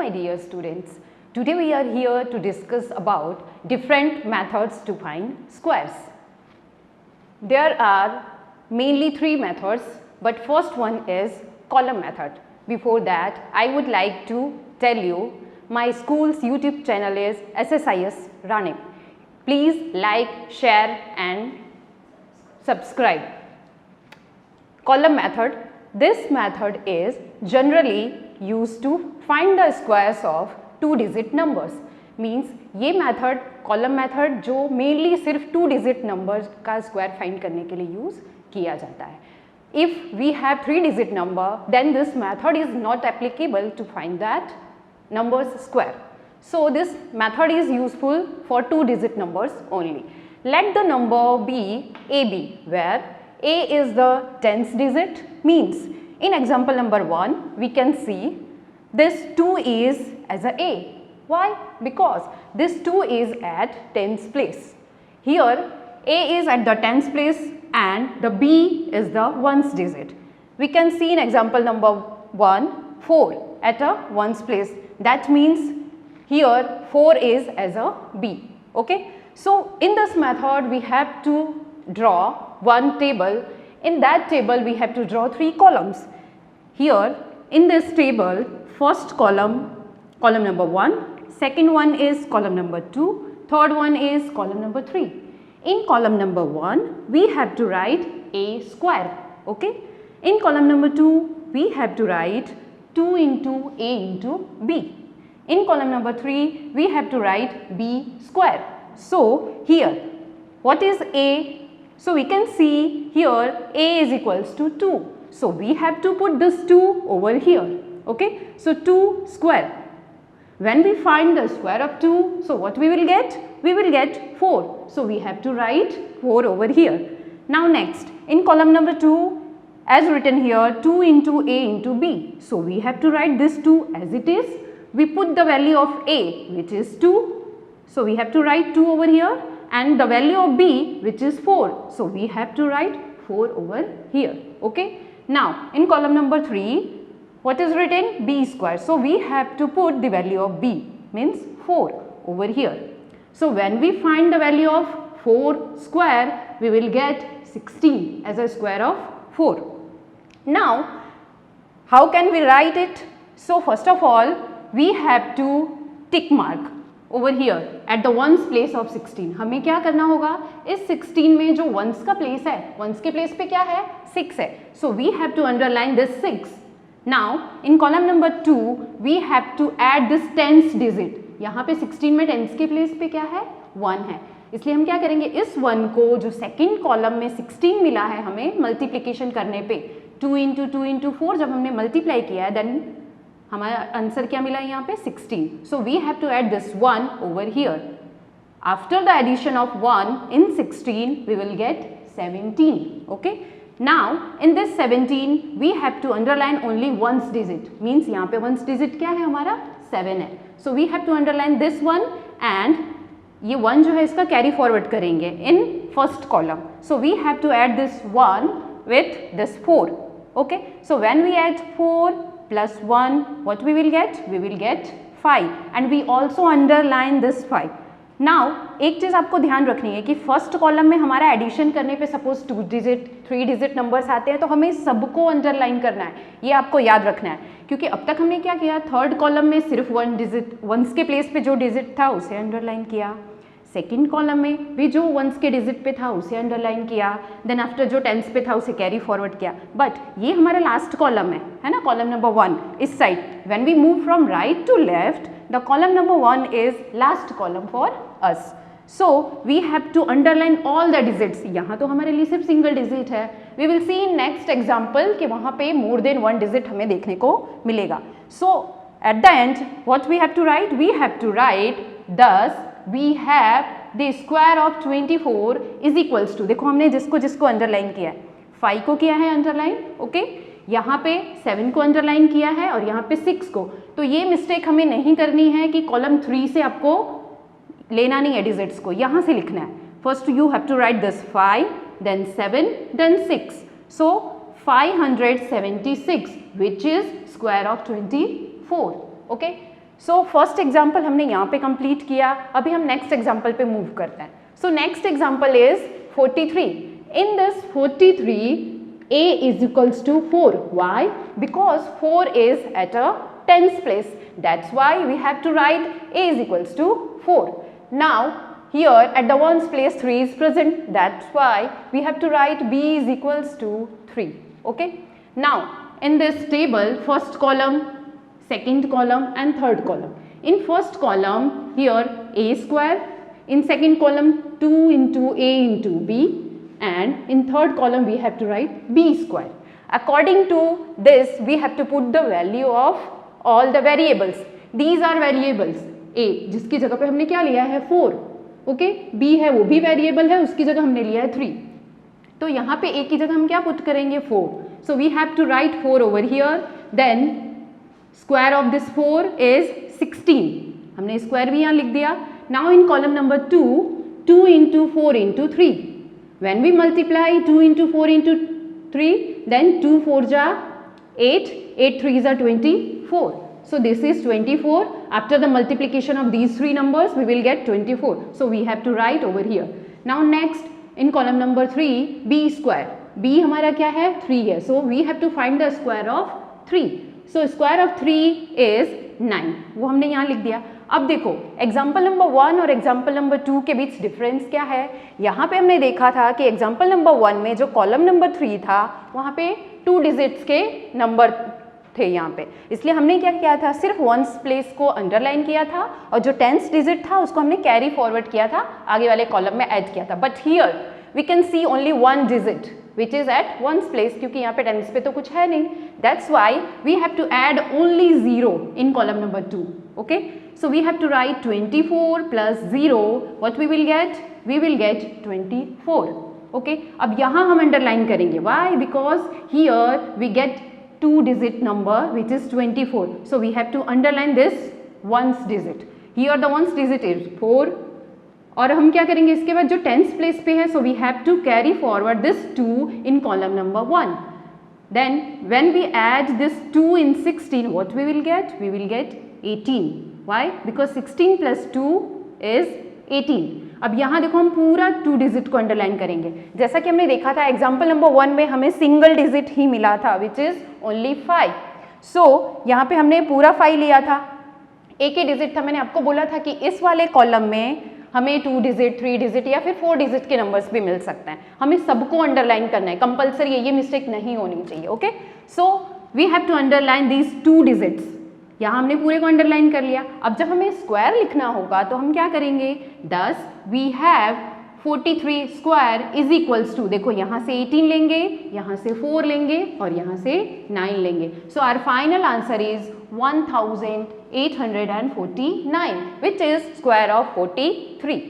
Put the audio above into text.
my dear students. Today we are here to discuss about different methods to find squares. There are mainly three methods, but first one is column method. Before that, I would like to tell you my school's YouTube channel is SSIS running. Please like, share and subscribe. Column method. This method is generally used to find the squares of 2-digit numbers. Means ये method column method जो mainly सिर्फ 2-digit numbers का square find करने के लिए use किया जाता है. If we have 3-digit number, then this method is not applicable to find that number's square. So this method is useful for 2-digit numbers only. Let the number be AB, where A is the 10th digit. Means in example number 1, we can see this 2 is as a A. Why? Because this 2 is at 10th place. Here A is at the 10th place and the B is the 1st digit. We can see in example number 1, 4 at a 1st place. That means here 4 is as a B. Okay. So in this method we have to draw one table. In that table we have to draw 3 columns. Here in this table, first column, column number 1, second one is column number 2, third one is column number 3. In column number 1, we have to write A square. Okay. In column number 2, we have to write 2 into A into B. In column number 3, we have to write B square. So here, what is A? So we can see here A is equals to 2. So we have to put this 2 over here. Okay. So 2 square. When we find the square of 2, so what we will get? We will get 4. So we have to write 4 over here. Now next, in column number 2, as written here, 2 into A into B. So we have to write this 2 as it is. We put the value of A, which is 2. So we have to write 2 over here, and the value of B, which is 4. So we have to write 4 over here. Okay. Now in column number 3, what is written? B square. So we have to put the value of B, means 4 over here. So when we find the value of 4 square, we will get 16 as a square of 4. Now how can we write it? So first of all, we have to tick mark over here at the ones place of 16. हमें क्या करना होगा? इस 16 में जो ones का place है, ones के place पे क्या है? 6 है. So we have to underline this 6. Now in column number 2, we have to add this 10th digit. यहाँ पे 16 में 10th के place पे क्या है? 1 है. इसलिए हम क्या करेंगे? इस 1 को जो सेकेंड कॉलम में 16 मिला है हमें मल्टीप्लिकेशन करने पे, 2 into 2 into 4 जब हमने मल्टीप्लाई किया है, देन हमारा आंसर क्या मिला यहाँ पे? 16. So we have to add this 1 over here. After the addition of 1 in 16, we will get 17. Okay. Now in this 17, we have to underline only ones digit. Means यहाँ पे ones digit क्या है हमारा? 7 है. So we have to underline this one and ये 1 जो है इसका carry forward करेंगे in first column. So we have to add this 1 with this 4. Okay. So when we add 4 plus 1, what we will get? We will get 5 and we also underline this 5. Now एक चीज़ आपको ध्यान रखनी है कि first column में हमारा addition करने पे सपोज 2 डिजिट 3 डिजिट नंबर्स आते हैं तो हमें सबको अंडरलाइन करना है. ये आपको याद रखना है क्योंकि अब तक हमने क्या किया? थर्ड कॉलम में सिर्फ 1 डिजिट, वंस के प्लेस पे जो डिजिट था उसे अंडरलाइन किया. सेकेंड कॉलम में भी जो वंस के डिजिट पे था उसे अंडरलाइन किया. देन आफ्टर जो टेंस पे था उसे कैरी फॉरवर्ड किया. बट ये हमारा लास्ट कॉलम है ना, कॉलम नंबर 1 इस side. When we move from right to left, the column number 1 is last column for us. So we have to underline all the digits. यहाँ तो हमारे लिए सिर्फ सिंगल डिजिट है. We will see in next example कि वहाँ पे more than 1 digit हमें देखने को मिलेगा. So at the end what we have to write? We have to write thus we have the square of 24 is equals to, देखो हमने जिसको जिसको अंडरलाइन किया है, 5 को किया है अंडरलाइन. ओके. यहाँ पे 7 को अंडरलाइन किया है और यहाँ पे 6 को. तो ये मिस्टेक हमें नहीं करनी है कि कॉलम 3 से आपको लेना नहीं है डिजिट्स को, यहाँ से लिखना है. First you have to write this 5, then 7, then 6. So 576 which is square of 24. Okay. So first example हमने यहाँ पे कंप्लीट किया, अभी हम नेक्स्ट एग्जाम्पल पे मूव करते हैं. So next example is 43. In this 43 a is equals to 4. Why? Because 4 is at a tens place. That's why we have to write a is equals to 4. Now here at the ones place 3 is present. That's why we have to write b is equals to 3. Okay. Now in this table, first column, second column and third column. In first column here a square, in second column 2 into a into b, and in third column we have to write b square. According to this we have to put the value of all the variables. These are variables. a जिसकी जगह पे हमने क्या लिया है 4. Okay, b है वो भी वेरिएबल है, उसकी जगह हमने लिया है 3. तो यहाँ पे a की जगह हम क्या पुट करेंगे 4. So we have to write 4 over here. Then square of this 4 is 16. हमने स्क्वायर भी यहाँ लिख दिया. Now in column number 2, 2 into 4 into 3. When we multiply 2 into 4 into 3, then 2 4s are 8, 8 3s are 24. So this is 24. After the multiplication of these three numbers, we will get 24. So we have to write over here. Now next, in column number 3, b square. b हमारा क्या है 3 है. So we have to find the square of 3. So square of 3 is 9. वो हमने यहाँ लिख दिया. अब देखो एग्जाम्पल नंबर 1 और एग्जाम्पल नंबर 2 के बीच डिफरेंस क्या है. यहाँ पे हमने देखा था कि एग्जाम्पल नंबर 1 में जो कॉलम नंबर 3 था वहाँ पे 2 डिजिट्स के नंबर थे यहाँ पे, इसलिए हमने क्या किया था, सिर्फ वंस प्लेस को अंडरलाइन किया था और जो टेंस डिजिट था उसको हमने कैरी फॉरवर्ड किया था, आगे वाले कॉलम में ऐड किया था. But here we can see only 1 digit which is at ones place, क्योंकि यहाँ पे टेंस पे तो कुछ है नहीं. That's why we have to add only 0 in column number 2. Okay, so we have to write 24 plus 0. What we will get? We will get 24. Okay, अब यहाँ हम underline करेंगे. Why? Because here we get 2 digit number which is 24. So we have to underline this ones digit. Here the ones digit is 4. और हम क्या करेंगे इसके बाद जो टेंस प्लेस पे है, so we have to carry forward this 2 in column number 1. Then when we add this 2 in 16, what we will get? We will get 18. Why? Because 16 plus 2 is 18. अब यहाँ देखो हम पूरा 2 डिजिट को अंडरलाइन करेंगे. जैसा कि हमने देखा था एग्जाम्पल नंबर 1 में हमें सिंगल डिजिट ही मिला था विच इज ओनली 5. सो यहाँ पे हमने पूरा 5 लिया था, एक ही डिजिट था. मैंने आपको बोला था कि इस वाले कॉलम में हमें 2 डिजिट, 3 डिजिट या फिर 4 डिजिट के नंबर्स भी मिल सकते हैं. हमें सबको अंडरलाइन करना है, कंपलसरी है, ये मिस्टेक नहीं होनी चाहिए. Okay, so we have to underline these 2 digits. यहाँ हमने पूरे को अंडरलाइन कर लिया. अब जब हमें स्क्वायर लिखना होगा तो हम क्या करेंगे? 10 we have 43 square is equals to, देखो यहाँ से 18 लेंगे, यहाँ से 4 लेंगे और यहाँ से 9 लेंगे. So our final answer is 1849 which is square of 43.